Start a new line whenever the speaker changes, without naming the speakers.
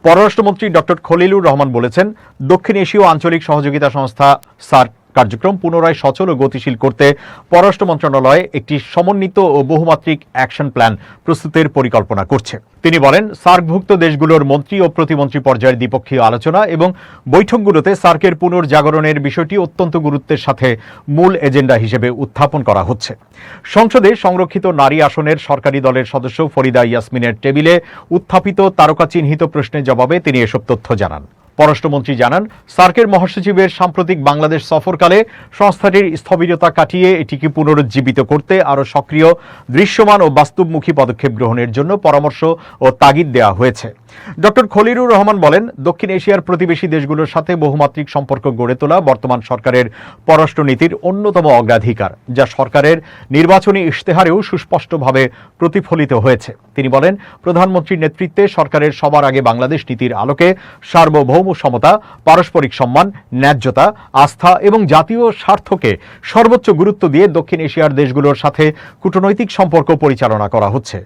পররাষ্ট্রমন্ত্রী ডক্টর খলিলুর রহমান বলেছেন, দক্ষিণ এশীয় আঞ্চলিক সহযোগিতা সংস্থা সার্ক কার্যক্রম পুনরায় সচল ও গতিশীল করতে পররাষ্ট্র মন্ত্রণালয় একটি সমন্বিত ও বহুমাত্রিক অ্যাকশন প্ল্যান প্রস্তুতের পরিকল্পনা করছে। তিনি বলেন, সার্কভুক্ত দেশগুলোর মন্ত্রী ও প্রতিমন্ত্রী পর্যায়ের দ্বিপক্ষীয় আলোচনা এবং বৈঠকগুলোতে সার্কের পুনর্জাগরণের বিষয়টি অত্যন্ত গুরুত্বের সাথে মূল এজেন্ডা হিসেবে উত্থাপন করা হচ্ছে। সংসদে সংরক্ষিত নারী আসনের সরকারি দলের সদস্য ফরিদা ইয়াসমিনের টেবিলে উত্থাপিত তারকা চিহ্নিত প্রশ্নের জবাবে তিনি এসব তথ্য জানান। পররাষ্ট্রমন্ত্রী জানান, সার্কের মহাসচিবের সাম্প্রতিক বাংলাদেশ সফরকালে সংস্থাটির স্থবিরতা কাটিয়ে এটিকে পুনরুজ্জীবিত করতে আরও সক্রিয়, দৃশ্যমান ও বাস্তবমুখী পদক্ষেপ গ্রহণের জন্য পরামর্শ ও তাগিদ দেওয়া হয়েছে। ডক্টর খলিলুর রহমান বলেন, দক্ষিণ এশিয়ার প্রতিবেশী দেশগুলোর সাথে বহুমাত্রিক সম্পর্ক গড়ে তোলা বর্তমান সরকারের পররাষ্ট্রনীতির অন্যতম অগ্রাধিকার, যা সরকারের নির্বাচনী ইশতেহারেও সুস্পষ্টভাবে প্রতিফলিত হয়েছে। তিনি বলেন, প্রধানমন্ত্রীর নেতৃত্বে সরকারের সবার আগে বাংলাদেশ নীতির আলোকে সার্বভৌম সমতা, পারস্পরিক সম্মান, ন্যায্যতা, আস্থা এবং জাতীয় স্বার্থকে সর্বোচ্চ গুরুত্ব দিয়ে দক্ষিণ এশিয়ার দেশগুলোর সাথে কূটনৈতিক সম্পর্ক পরিচালনা করা হচ্ছে।